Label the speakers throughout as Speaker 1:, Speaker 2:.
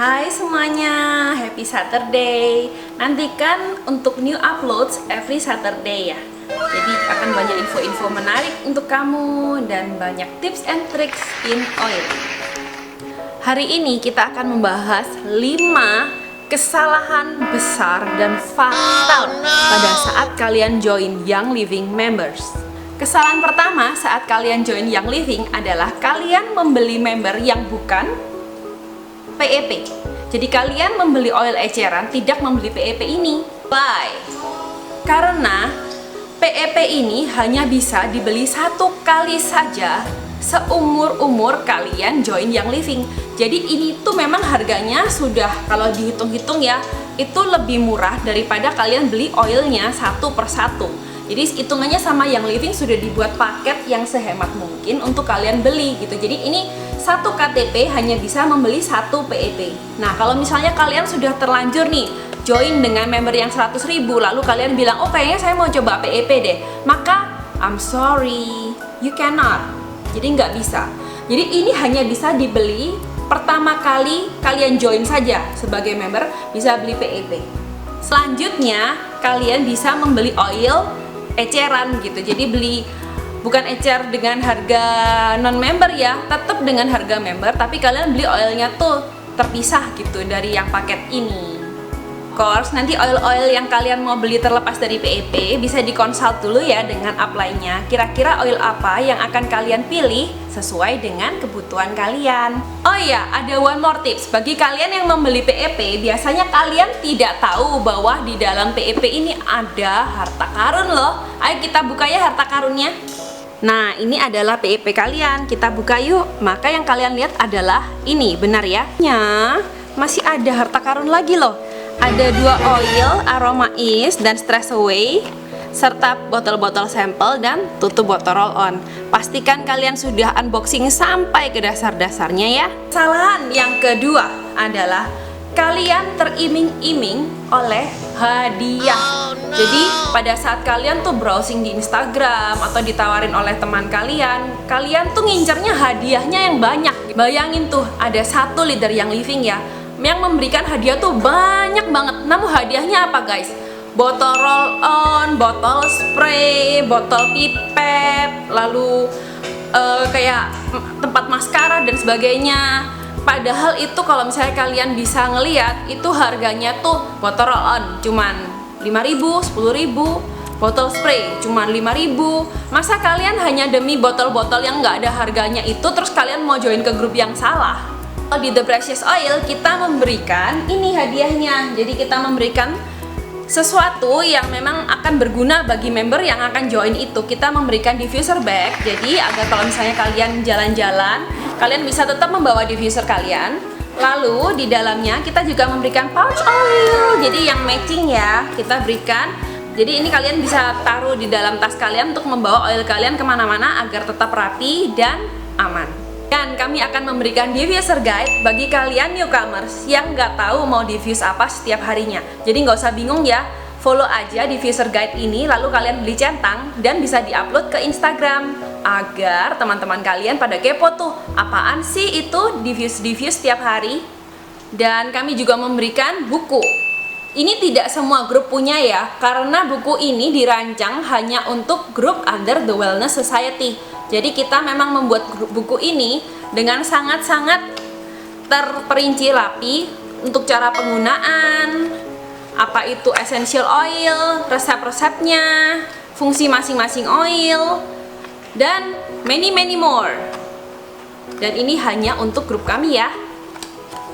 Speaker 1: Hai semuanya, happy Saturday. Nantikan untuk new uploads every Saturday ya. Jadi akan banyak info-info menarik untuk kamu dan banyak tips and tricks in oil. Hari ini kita akan membahas 5 kesalahan besar dan fatal pada saat kalian join Young Living members. Kesalahan pertama saat kalian join Young Living adalah kalian membeli member yang bukan PEP. Jadi kalian membeli oil eceran, tidak membeli PEP ini. Why? Karena PEP ini hanya bisa dibeli 1 kali saja seumur-umur kalian join Young Living. Jadi ini tuh memang harganya sudah, kalau dihitung-hitung ya, itu lebih murah daripada kalian beli oilnya satu per satu. Jadi hitungannya sama Young Living sudah dibuat paket yang sehemat mungkin untuk kalian beli gitu. Jadi ini 1 KTP hanya bisa membeli 1 PEP. Nah, kalau misalnya kalian sudah terlanjur nih join dengan member yang 100.000, lalu kalian bilang, oh kayaknya saya mau coba PEP deh, maka I'm sorry, you cannot. Jadi nggak bisa. Jadi ini hanya bisa dibeli pertama kali kalian join saja sebagai member, bisa beli PEP. Selanjutnya kalian bisa membeli oil eceran gitu. Jadi beli bukan ecer dengan harga non-member ya, tetap dengan harga member, tapi kalian beli oilnya tuh terpisah gitu dari yang paket ini. Course, nanti oil-oil yang kalian mau beli terlepas dari PEP bisa dikonsult dulu ya dengan upline-nya. Kira-kira oil apa yang akan kalian pilih sesuai dengan kebutuhan kalian. Oh iya, ada one more tips. Bagi kalian yang membeli PEP, biasanya kalian tidak tahu bahwa di dalam PEP ini ada harta karun loh. Ayo kita buka ya harta karunnya. Nah, ini adalah PEP kalian. Kita buka yuk. Maka yang kalian lihat adalah ini, benar ya? Masih ada harta karun lagi loh. Ada 2 oil, Aroma Ease dan Stress Away, serta botol-botol sampel dan tutup botol roll-on. Pastikan kalian sudah unboxing sampai ke dasar-dasarnya ya. Kesalahan yang kedua adalah kalian teriming-iming oleh hadiah. Jadi pada saat kalian tuh browsing di Instagram atau ditawarin oleh teman kalian, kalian tuh ngincernya hadiahnya yang banyak. Bayangin tuh ada 1 leader Young Living ya, yang memberikan hadiah tuh banyak banget. Namun hadiahnya apa guys? Botol roll-on, botol spray, botol pipet, lalu kayak tempat maskara dan sebagainya. Padahal itu kalau misalnya kalian bisa ngeliat, itu harganya tuh botol roll-on cuman 5.000, 10.000, botol spray cuman 5.000. Masa kalian hanya demi botol-botol yang nggak ada harganya itu terus kalian mau join ke grup yang salah? Di The Precious Oil kita memberikan ini hadiahnya. Jadi kita memberikan sesuatu yang memang akan berguna bagi member yang akan join itu. Kita memberikan diffuser bag. Jadi agar kalau misalnya kalian jalan-jalan, kalian bisa tetap membawa diffuser kalian. Lalu di dalamnya kita juga memberikan pouch oil. Jadi yang matching ya kita berikan. Jadi ini kalian bisa taruh di dalam tas kalian untuk membawa oil kalian kemana-mana agar tetap rapi dan aman. Dan kami akan memberikan diffuser guide bagi kalian newcomers yang nggak tahu mau diffuse apa setiap harinya. Jadi nggak usah bingung ya, follow aja diffuser guide ini, lalu kalian beli centang dan bisa diupload ke Instagram agar teman-teman kalian pada kepo tuh, apaan sih itu diffuse setiap hari. Dan kami juga memberikan buku. Ini tidak semua grup punya ya, karena buku ini dirancang hanya untuk grup under the Wellness Society. Jadi kita memang membuat buku ini dengan sangat-sangat terperinci rapi untuk cara penggunaan, apa itu essential oil, resep-resepnya, fungsi masing-masing oil, dan many more. Dan ini hanya untuk grup kami ya.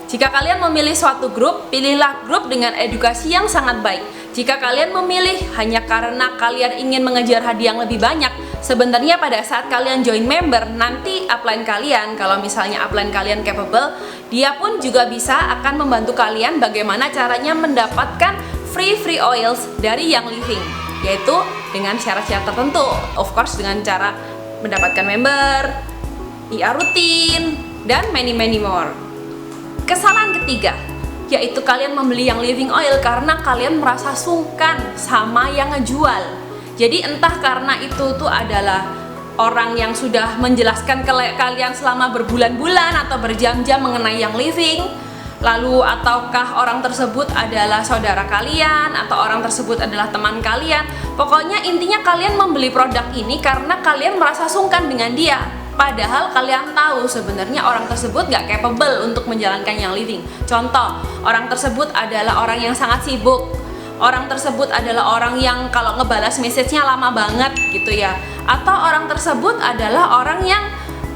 Speaker 1: Jika kalian memilih suatu grup, pilihlah grup dengan edukasi yang sangat baik. Jika kalian memilih hanya karena kalian ingin mengejar hadiah yang lebih banyak, sebenarnya pada saat kalian join member, nanti upline kalian, kalau misalnya upline kalian capable, dia pun juga bisa akan membantu kalian bagaimana caranya mendapatkan free oils dari Young Living, yaitu dengan syarat-syarat tertentu. Of course dengan cara mendapatkan member, IA rutin, dan many more. Kesalahan ketiga, yaitu kalian membeli Young Living oil karena kalian merasa sungkan sama yang ngejual. Jadi entah karena itu tuh adalah orang yang sudah menjelaskan ke kalian selama berbulan-bulan atau berjam-jam mengenai Young Living, Lalu ataukah orang tersebut adalah saudara kalian atau orang tersebut adalah teman kalian. Pokoknya intinya kalian membeli produk ini karena kalian merasa sungkan dengan dia. Padahal kalian tahu sebenarnya orang tersebut gak capable untuk menjalankan Young Living. Contoh, orang tersebut adalah orang yang sangat sibuk. Orang tersebut adalah orang yang kalau ngebalas message-nya lama banget gitu ya. Atau orang tersebut adalah orang yang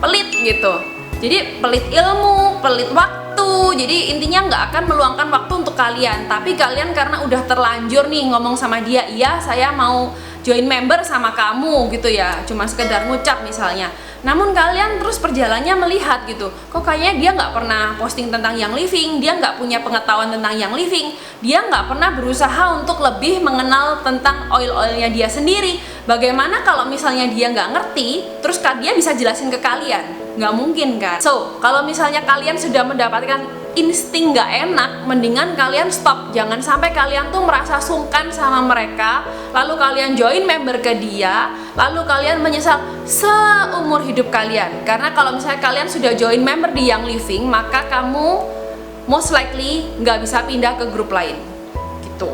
Speaker 1: pelit gitu. Jadi pelit ilmu, pelit waktu. Jadi intinya nggak akan meluangkan waktu untuk kalian. Tapi kalian karena udah terlanjur nih ngomong sama dia, iya saya mau join member sama kamu gitu ya, cuma sekedar ngucap misalnya. Namun kalian terus perjalannya melihat gitu, kok kayaknya dia nggak pernah posting tentang Young Living, dia nggak punya pengetahuan tentang Young Living, dia nggak pernah berusaha untuk lebih mengenal tentang oil-oilnya dia sendiri. Bagaimana kalau misalnya dia nggak ngerti, terus dia bisa jelasin ke kalian? Nggak mungkin kan? So, kalau misalnya kalian sudah mendapatkan insting nggak enak, mendingan kalian stop. Jangan sampai kalian tuh merasa sungkan sama mereka, lalu kalian join member ke dia, lalu kalian menyesal seumur hidup kalian. Karena kalau misalnya kalian sudah join member di Young Living, maka kamu most likely nggak bisa pindah ke grup lain gitu.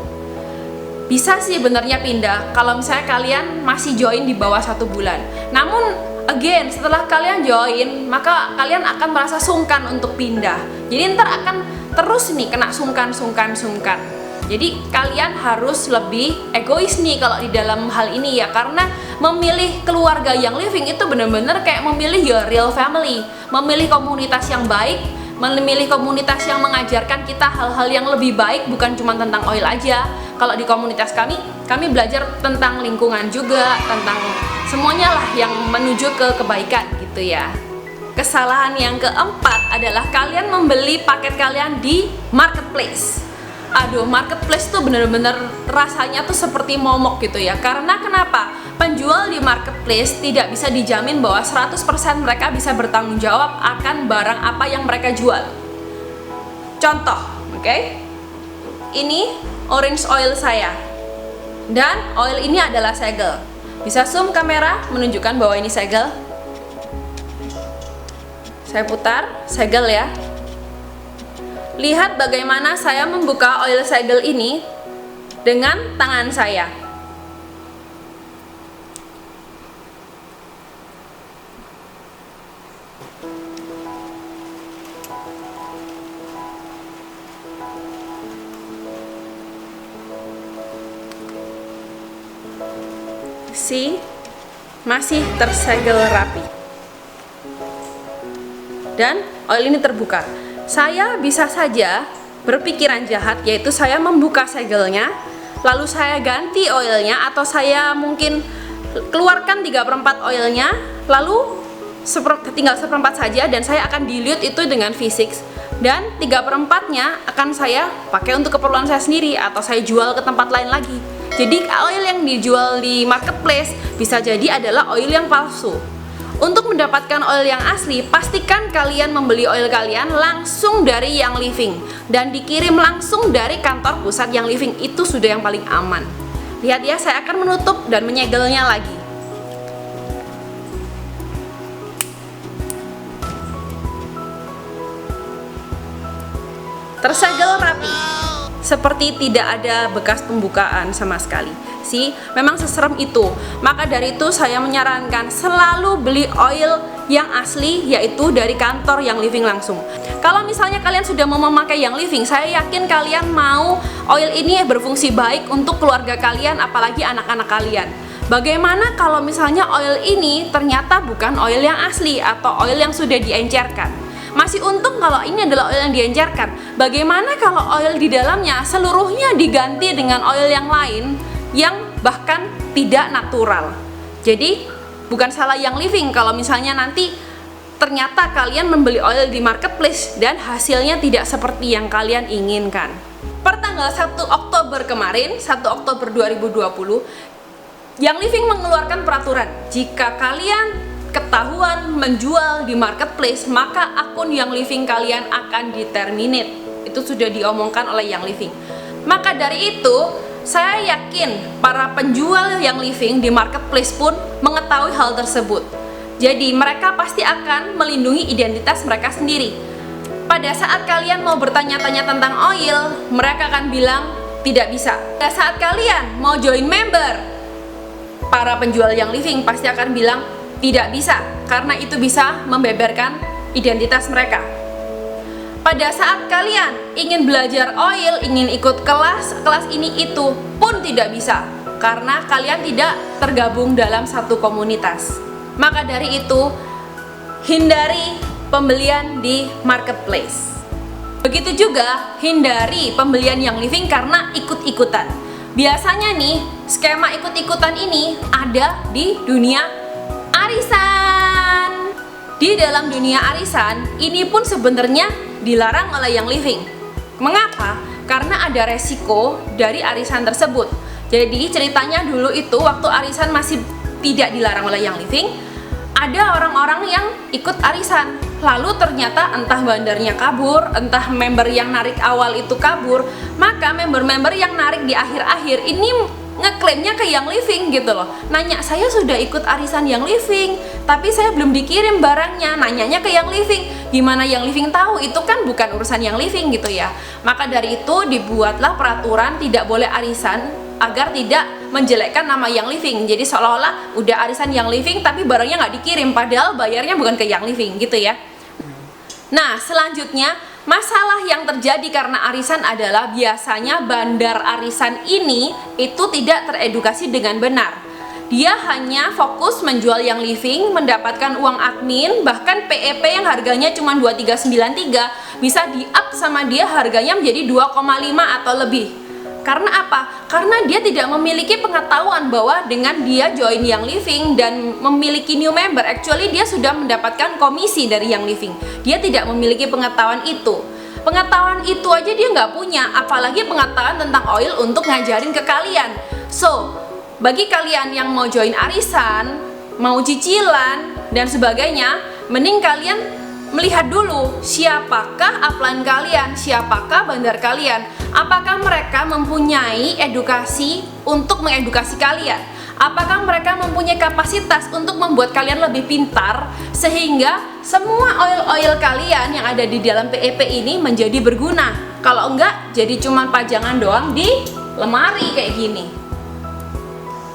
Speaker 1: Bisa sih benernya pindah kalau misalnya kalian masih join di bawah 1 bulan. Namun again, setelah kalian join, maka kalian akan merasa sungkan untuk pindah. Jadi ntar akan terus nih kena sungkan. Jadi kalian harus lebih egois nih kalau di dalam hal ini ya. Karena memilih keluarga Young Living itu bener-bener kayak memilih your real family. Memilih komunitas yang baik, memilih komunitas yang mengajarkan kita hal-hal yang lebih baik, bukan cuma tentang oil aja. Kalau di komunitas kami belajar tentang lingkungan juga, tentang semuanya lah yang menuju ke kebaikan gitu ya. Kesalahan yang keempat adalah kalian membeli paket kalian di marketplace. Aduh, marketplace tuh bener-bener rasanya tuh seperti momok gitu ya. Karena kenapa? Penjual di marketplace tidak bisa dijamin bahwa 100% mereka bisa bertanggung jawab akan barang apa yang mereka jual. Contoh, oke? Ini orange oil saya. Dan oil ini adalah segel. Bisa zoom kamera menunjukkan bahwa ini segel. Saya putar, segel ya. Lihat bagaimana saya membuka oil segel ini dengan tangan saya. Masih tersegel rapi. Dan oil ini terbuka. Saya bisa saja berpikiran jahat, yaitu saya membuka segelnya, lalu saya ganti oilnya, atau saya mungkin keluarkan 3/4 oilnya, lalu tinggal 1/4 saja, dan saya akan dilute itu dengan V6, dan 3/4-nya akan saya pakai untuk keperluan saya sendiri, atau saya jual ke tempat lain lagi. Jadi oil yang dijual di marketplace bisa jadi adalah oil yang palsu. Untuk mendapatkan oil yang asli, pastikan kalian membeli oil kalian langsung dari Young Living dan dikirim langsung dari kantor pusat Young Living. Itu sudah yang paling aman. Lihat ya, saya akan menutup dan menyegelnya lagi. Tersegel rapi, seperti tidak ada bekas pembukaan sama sekali. Memang seserem itu. Maka dari itu saya menyarankan selalu beli oil yang asli, yaitu dari kantor Young Living langsung. Kalau misalnya kalian sudah mau memakai Young Living, saya yakin kalian mau oil ini berfungsi baik untuk keluarga kalian, apalagi anak-anak kalian. Bagaimana kalau misalnya oil ini ternyata bukan oil yang asli atau oil yang sudah diencerkan? Masih untung kalau ini adalah oil yang diencerkan. Bagaimana kalau oil di dalamnya seluruhnya diganti dengan oil yang lain yang bahkan tidak natural? Jadi bukan salah Young Living kalau misalnya nanti ternyata kalian membeli oil di marketplace dan hasilnya tidak seperti yang kalian inginkan. Per tanggal 1 Oktober kemarin, 1 Oktober 2020, Young Living mengeluarkan peraturan, jika kalian ketahuan menjual di marketplace, maka akun Young Living kalian akan diterminate. Itu sudah diomongkan oleh Young Living. Maka dari itu, saya yakin para penjual Young Living di marketplace pun mengetahui hal tersebut. Jadi mereka pasti akan melindungi identitas mereka sendiri. Pada saat kalian mau bertanya-tanya tentang oil, mereka akan bilang tidak bisa. Pada saat kalian mau join member, para penjual yang living pasti akan bilang tidak bisa, karena itu bisa membeberkan identitas mereka. Pada saat kalian ingin belajar oil, ingin ikut kelas ini itu pun tidak bisa, karena kalian tidak tergabung dalam satu komunitas. Maka dari itu, hindari pembelian di marketplace. Begitu juga hindari pembelian yang living karena ikut-ikutan. Biasanya nih, skema ikut-ikutan ini ada di dunia arisan. Di dalam dunia arisan, ini pun sebenarnya dilarang oleh yang living. Mengapa? Karena ada resiko dari arisan tersebut. Jadi ceritanya dulu itu waktu arisan masih tidak dilarang oleh yang living, ada orang-orang yang ikut arisan. Lalu ternyata entah bandarnya kabur, entah member yang narik awal itu kabur, maka member-member yang narik di akhir-akhir ini ngeklaimnya ke yang living gitu loh. Nanya, saya sudah ikut arisan yang living, tapi saya belum dikirim barangnya. Nanyanya ke yang living, gimana yang living tahu? Itu kan bukan urusan yang living gitu ya. Maka dari itu dibuatlah peraturan tidak boleh arisan agar tidak menjelekkan nama yang living. Jadi seolah-olah udah arisan yang living tapi barangnya nggak dikirim, padahal bayarnya bukan ke yang living gitu ya. Nah, selanjutnya masalah yang terjadi karena arisan adalah biasanya bandar arisan ini itu tidak teredukasi dengan benar. Dia hanya fokus menjual yang living, mendapatkan uang admin, bahkan PEP yang harganya cuma 2393 bisa di-up sama dia harganya menjadi 2,5 atau lebih. Karena apa? Karena dia tidak memiliki pengetahuan bahwa dengan dia join yang living dan memiliki new member, actually dia sudah mendapatkan komisi dari yang living. Dia tidak memiliki pengetahuan itu. Pengetahuan itu aja dia nggak punya, apalagi pengetahuan tentang oil untuk ngajarin ke kalian. So, bagi kalian yang mau join arisan, mau cicilan, dan sebagainya, mending kalian melihat dulu siapakah upline kalian, siapakah bandar kalian, apakah mereka mempunyai edukasi untuk mengedukasi kalian, apakah mereka mempunyai kapasitas untuk membuat kalian lebih pintar sehingga semua oil-oil kalian yang ada di dalam PEP ini menjadi berguna. Kalau enggak, jadi cuma pajangan doang di lemari kayak gini.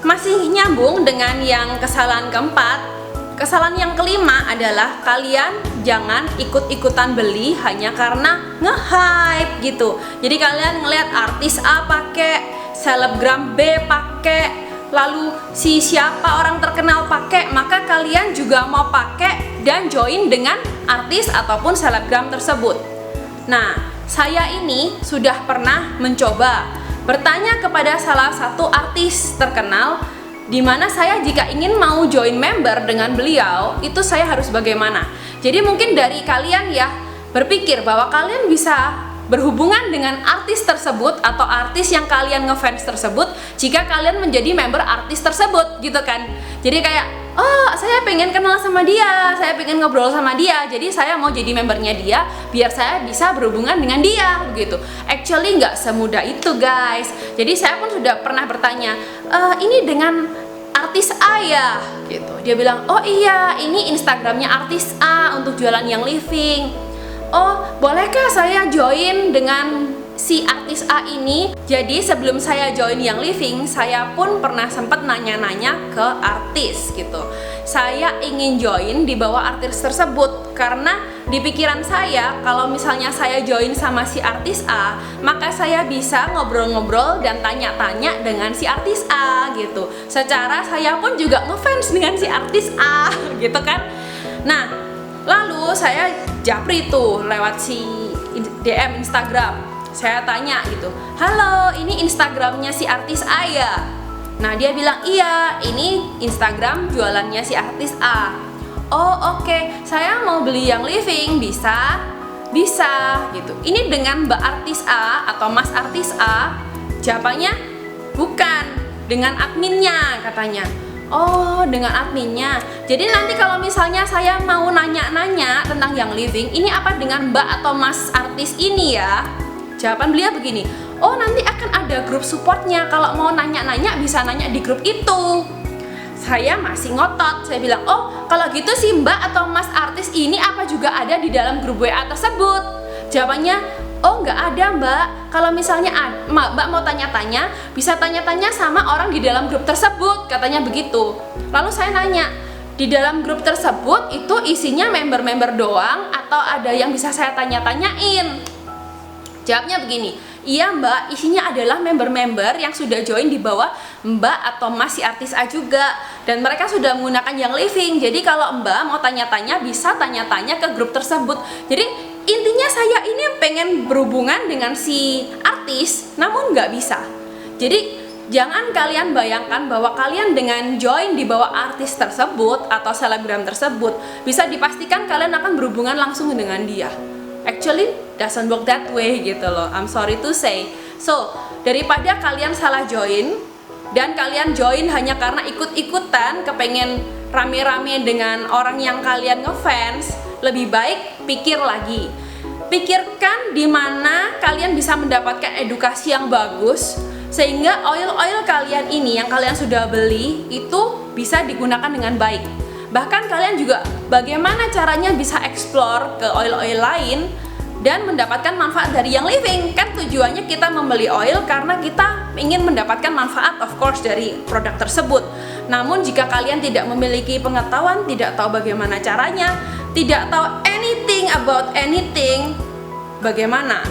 Speaker 1: Masih nyambung dengan yang kesalahan keempat. Kesalahan yang kelima adalah kalian jangan ikut-ikutan beli hanya karena nge-hype gitu. Jadi kalian ngelihat artis A pakai, selebgram B pakai, lalu si siapa orang terkenal pakai, maka kalian juga mau pakai dan join dengan artis ataupun selebgram tersebut. Nah, saya ini sudah pernah mencoba bertanya kepada salah satu artis terkenal, di mana saya jika ingin mau join member dengan beliau, itu saya harus bagaimana. Jadi mungkin dari kalian ya berpikir bahwa kalian bisa berhubungan dengan artis tersebut atau artis yang kalian ngefans tersebut jika kalian menjadi member artis tersebut gitu kan. Jadi kayak, oh saya pengen kenal sama dia, saya pengen ngobrol sama dia, jadi saya mau jadi membernya dia biar saya bisa berhubungan dengan dia begitu. Actually nggak semudah itu guys. Jadi saya pun sudah pernah bertanya, ini dengan artis A ya gitu. Dia bilang, oh iya ini Instagramnya artis A untuk jualan yang living. Oh bolehkah saya join dengan si artis A ini? Jadi sebelum saya join yang living, saya pun pernah sempat nanya-nanya ke artis gitu. Saya ingin join di bawah artis tersebut karena di pikiran saya kalau misalnya saya join sama si artis A, maka saya bisa ngobrol-ngobrol dan tanya-tanya dengan si artis A gitu. Secara saya pun juga ngefans dengan si artis A gitu kan. Nah, lalu saya japri tuh lewat si DM Instagram. Saya tanya gitu, halo ini Instagramnya si artis A ya? Nah dia bilang, iya ini Instagram jualannya si artis A. Oh oke, saya mau beli yang living, bisa? Bisa gitu. Ini dengan Mbak artis A atau Mas artis A? Jawabannya bukan, dengan adminnya katanya. Oh dengan adminnya. Jadi nanti kalau misalnya saya mau nanya-nanya tentang yang living, ini apa dengan Mbak atau Mas artis ini ya? Jawaban beliau begini, oh nanti akan ada grup supportnya, kalau mau nanya-nanya bisa nanya di grup itu. Saya masih ngotot, saya bilang, oh kalau gitu si Mbak atau Mas artis ini apa juga ada di dalam grup WA tersebut? Jawabannya, oh nggak ada mbak. Kalau misalnya mbak mau tanya-tanya, bisa tanya-tanya sama orang di dalam grup tersebut, katanya begitu. Lalu saya nanya, di dalam grup tersebut itu isinya member-member doang atau ada yang bisa saya tanya-tanyain? Jawabnya begini, iya mbak, isinya adalah member-member yang sudah join di bawah mbak atau mas si artis A juga, dan mereka sudah menggunakan yang living. Jadi kalau mbak mau tanya-tanya, bisa tanya-tanya ke grup tersebut. Jadi intinya saya ini pengen berhubungan dengan si artis, namun nggak bisa. Jadi jangan kalian bayangkan bahwa kalian dengan join di bawah artis tersebut atau selebgram tersebut, bisa dipastikan kalian akan berhubungan langsung dengan dia. Actually, doesn't work that way gitu loh. I'm sorry to say. So, daripada kalian salah join dan kalian join hanya karena ikut-ikutan, kepengen rame-rame dengan orang yang kalian ngefans, lebih baik pikir lagi. Pikirkan di mana kalian bisa mendapatkan edukasi yang bagus, sehingga oil-oil kalian ini yang kalian sudah beli itu bisa digunakan dengan baik. Bahkan kalian juga bagaimana caranya bisa explore ke oil-oil lain dan mendapatkan manfaat dari yang living. Kan tujuannya kita membeli oil karena kita ingin mendapatkan manfaat of course dari produk tersebut. Namun jika kalian tidak memiliki pengetahuan, tidak tahu bagaimana caranya, tidak tahu anything about anything, bagaimana?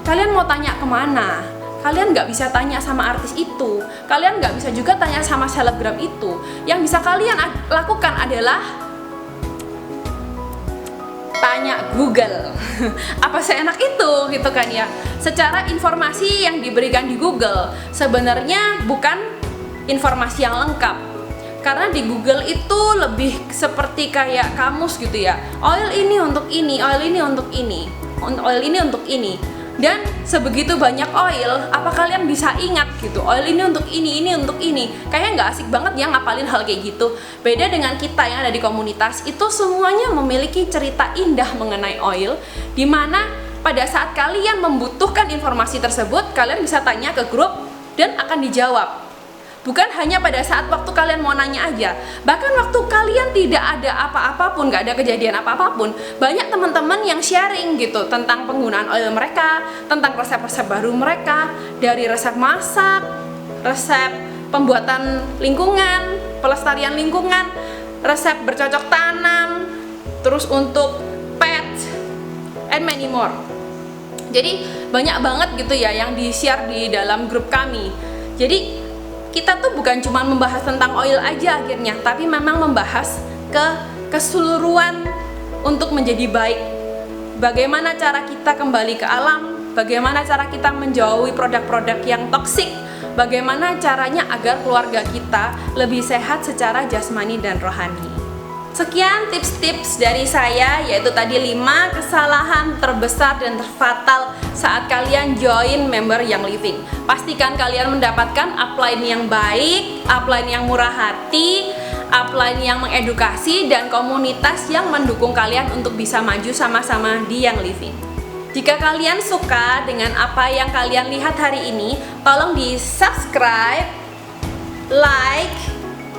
Speaker 1: Kalian mau tanya kemana? Kalian nggak bisa tanya sama artis itu, kalian nggak bisa juga tanya sama selebgram itu. Yang bisa kalian lakukan adalah tanya Google. Apa seenak itu gitu kan ya. Secara informasi yang diberikan di Google sebenarnya bukan informasi yang lengkap, karena di Google itu lebih seperti kayak kamus gitu ya. Oil ini untuk ini, oil ini untuk ini, oil ini untuk ini. Dan sebegitu banyak oil, apa kalian bisa ingat gitu? Oil ini untuk ini untuk ini. Kayaknya nggak asik banget ya ngapalin hal kayak gitu. Beda dengan kita yang ada di komunitas, itu semuanya memiliki cerita indah mengenai oil, dimana pada saat kalian membutuhkan informasi tersebut, kalian bisa tanya ke grup dan akan dijawab. Bukan hanya pada saat waktu kalian mau nanya aja, bahkan waktu kalian tidak ada apa-apapun, nggak ada kejadian apa-apapun, banyak teman-teman yang sharing gitu tentang penggunaan oil mereka, tentang resep-resep baru mereka, dari resep masak, resep pembuatan lingkungan, pelestarian lingkungan, resep bercocok tanam, terus untuk pet, and many more. Jadi banyak banget gitu ya yang di-share di dalam grup kami. Jadi kita tuh bukan cuma membahas tentang oil aja akhirnya, tapi memang membahas keseluruhan untuk menjadi baik. Bagaimana cara kita kembali ke alam, bagaimana cara kita menjauhi produk-produk yang toksik, bagaimana caranya agar keluarga kita lebih sehat secara jasmani dan rohani. Sekian tips-tips dari saya, yaitu tadi 5 kesalahan terbesar dan terfatal saat kalian join member yang living. Pastikan kalian mendapatkan upline yang baik, upline yang murah hati, upline yang mengedukasi, dan komunitas yang mendukung kalian untuk bisa maju sama-sama di yang living. Jika kalian suka dengan apa yang kalian lihat hari ini, tolong di subscribe, like,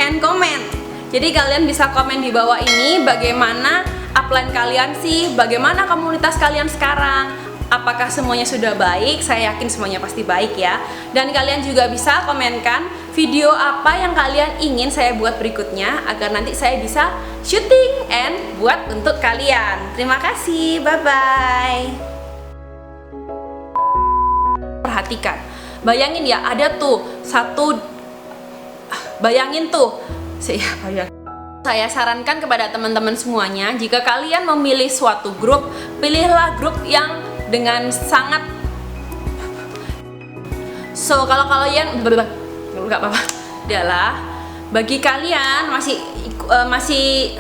Speaker 1: and comment. Jadi kalian bisa komen di bawah ini bagaimana upline kalian sih, bagaimana komunitas kalian sekarang, apakah semuanya sudah baik. Saya yakin semuanya pasti baik ya. Dan kalian juga bisa komenkan video apa yang kalian ingin saya buat berikutnya, agar nanti saya bisa syuting and buat untuk kalian. Terima kasih, bye-bye. Perhatikan, bayangin ya, ada tuh bayangin tuh, saya sarankan kepada teman-teman semuanya, jika kalian memilih suatu grup, pilihlah grup yang dengan sangat kalau kalian nggak apa-apa adalah bagi kalian masih